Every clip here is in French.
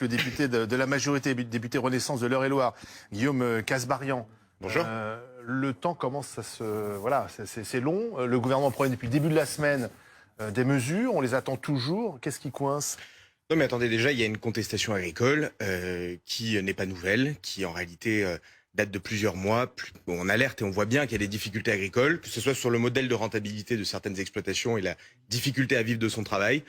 Le député de la majorité, député Renaissance de l'Eure-et-Loire, Guillaume Kasbarian. Bonjour. Le temps commence à se... Voilà, c'est long. Le gouvernement prend depuis le début de la semaine des mesures. On les attend toujours. Qu'est-ce qui coince? Non mais attendez, déjà il y a une contestation agricole qui n'est pas nouvelle, qui en réalité date de plusieurs mois. On alerte et on voit bien qu'il y a des difficultés agricoles, que ce soit sur le modèle de rentabilité de certaines exploitations et la difficulté à vivre de son travail,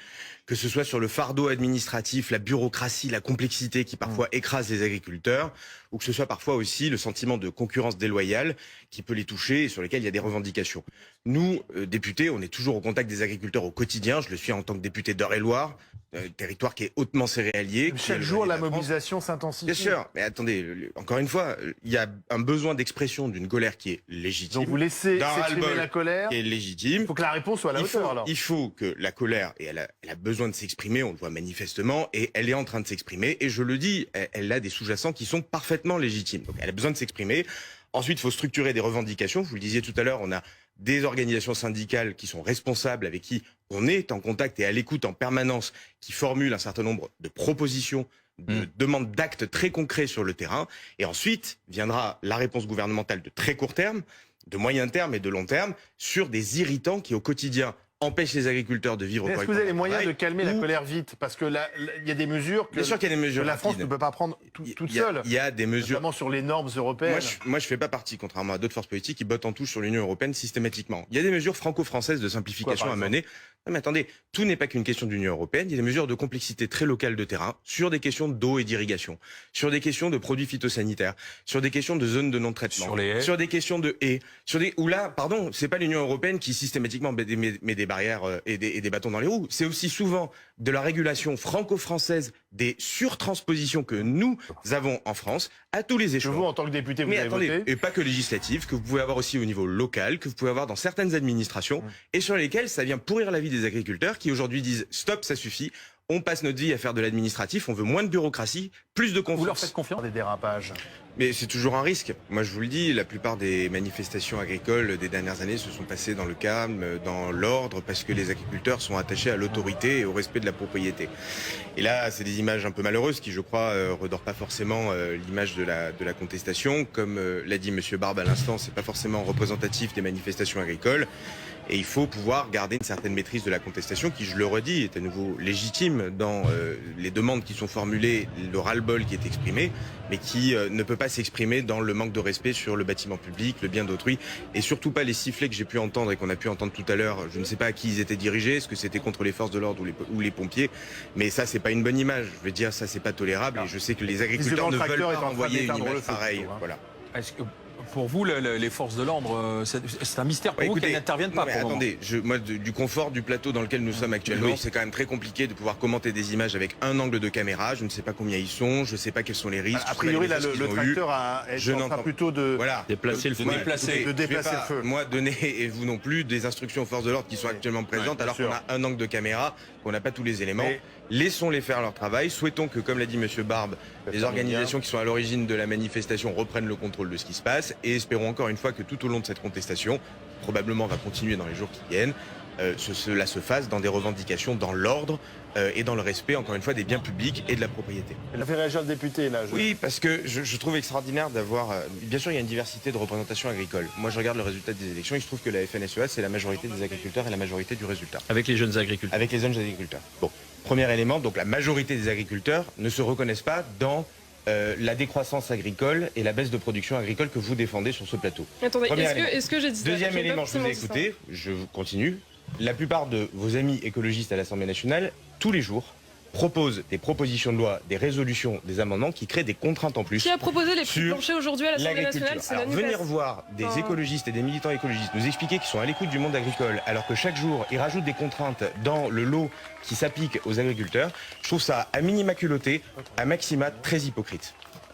que ce soit sur le fardeau administratif, la bureaucratie, la complexité qui parfois écrase les agriculteurs, ou que ce soit parfois aussi le sentiment de concurrence déloyale qui peut les toucher et sur lesquels il y a des revendications. Nous, députés, on est toujours au contact des agriculteurs au quotidien. Je le suis en tant que député d'Eure-et-Loire, territoire qui est hautement céréalier. Chaque jour, la mobilisation s'intensifie. Bien sûr, mais attendez, encore une fois, il y a un besoin d'expression d'une colère qui est légitime. Donc vous laissez s'exprimer la colère. Qui est légitime. Il faut que la réponse soit à la hauteur alors. Il faut que la colère, et elle a besoin de s'exprimer, on le voit manifestement, et elle est en train de s'exprimer, et je le dis, elle a des sous-jacents qui sont parfaitement légitimes. Donc elle a besoin de s'exprimer. Ensuite, il faut structurer des revendications. Vous le disiez tout à l'heure, on a des organisations syndicales qui sont responsables, avec qui on est en contact et à l'écoute en permanence, qui formulent un certain nombre de propositions, de demandes d'actes très concrets sur le terrain. Et ensuite viendra la réponse gouvernementale de très court terme, de moyen terme et de long terme, sur des irritants qui au quotidien empêchent les agriculteurs de vivre. Est-ce que vous avez les moyens de calmer la colère vite? Parce que là, il y a des mesures que, bien sûr qu'il y a des mesures que la France ne peut pas prendre toute seule. Il y a des mesures, notamment sur les normes européennes. Moi, je fais pas partie, contrairement à d'autres forces politiques, qui bottent en touche sur l'Union européenne systématiquement. Il y a des mesures franco-françaises de simplification à mener. Non mais attendez, tout n'est pas qu'une question d'Union européenne. Il y a des mesures de complexité très locale de terrain sur des questions d'eau et d'irrigation, sur des questions de produits phytosanitaires, sur des questions de zones de non-traitement, sur des questions de haies, où là, pardon, c'est pas l'Union européenne qui systématiquement met des barrières et des bâtons dans les roues. C'est aussi souvent de la régulation franco-française, des surtranspositions que nous avons en France à tous les échelons. Vous, en tant que député, vous avez voté. Et pas que législatif, que vous pouvez avoir aussi au niveau local, que vous pouvez avoir dans certaines administrations, et sur lesquelles ça vient pourrir la vie des agriculteurs qui aujourd'hui disent stop, ça suffit. On passe notre vie à faire de l'administratif, on veut moins de bureaucratie, plus de confiance. Vous leur faites confiance des dérapages? Mais c'est toujours un risque. Moi, je vous le dis, la plupart des manifestations agricoles des dernières années se sont passées dans le calme, dans l'ordre, parce que les agriculteurs sont attachés à l'autorité et au respect de la propriété. Et là, c'est des images un peu malheureuses qui, je crois, redorent pas forcément l'image de la contestation. Comme l'a dit Monsieur Barbe à l'instant, c'est pas forcément représentatif des manifestations agricoles. Et il faut pouvoir garder une certaine maîtrise de la contestation qui, je le redis, est à nouveau légitime dans les demandes qui sont formulées, le ras-le-bol qui est exprimé, mais qui ne peut pas s'exprimer dans le manque de respect sur le bâtiment public, le bien d'autrui, et surtout pas les sifflets que j'ai pu entendre et qu'on a pu entendre tout à l'heure. Je ne sais pas à qui ils étaient dirigés, est-ce que c'était contre les forces de l'ordre ou les pompiers, mais ça, c'est pas une bonne image. Je veux dire, ça, c'est pas tolérable, et je sais que les agriculteurs ne veulent pas envoyer une image pareille. Voilà. Est-ce que pour vous, les forces de l'ordre, c'est un mystère pour vous qu'elles n'interviennent pas? Attendez, moi, du confort du plateau dans lequel nous sommes actuellement, c'est quand même très compliqué de pouvoir commenter des images avec un angle de caméra. Je ne sais pas combien ils sont, je ne sais pas quels sont les risques. A priori, là, le tracteur est en train plutôt de déplacer le feu. De déplacer le feu. Moi, donner, et vous non plus, des instructions aux forces de l'ordre qui sont actuellement présentes, alors qu'on a un angle de caméra, qu'on n'a pas tous les éléments. Laissons-les faire leur travail. Souhaitons que, comme l'a dit Monsieur Barbe, les organisations qui sont à l'origine de la manifestation reprennent le contrôle de ce qui se passe, et espérons encore une fois que tout au long de cette contestation, probablement va continuer dans les jours qui viennent, cela se fasse dans des revendications, dans l'ordre et dans le respect, encore une fois, des biens publics et de la propriété. Elle a fait réagir le député, là. Oui, parce que je trouve extraordinaire d'avoir... bien sûr, il y a une diversité de représentation agricole. Moi, je regarde le résultat des élections et je trouve que la FNSEA, c'est la majorité des agriculteurs et la majorité du résultat. Avec les jeunes agriculteurs. Avec les jeunes agriculteurs. Bon, premier élément, donc la majorité des agriculteurs ne se reconnaissent pas dans la décroissance agricole et la baisse de production agricole que vous défendez sur ce plateau. Attendez, est-ce que j'ai dit ça? Deuxième élément, je vous ai écouté, je continue. La plupart de vos amis écologistes à l'Assemblée nationale, tous les jours, proposent des propositions de loi, des résolutions, des amendements qui créent des contraintes en plus. Qui a proposé les prix planchers aujourd'hui à l'Assemblée nationale? Alors venir voir des écologistes et des militants écologistes nous expliquer qu'ils sont à l'écoute du monde agricole, alors que chaque jour ils rajoutent des contraintes dans le lot qui s'applique aux agriculteurs, je trouve ça à minima culotté, à maxima très hypocrite.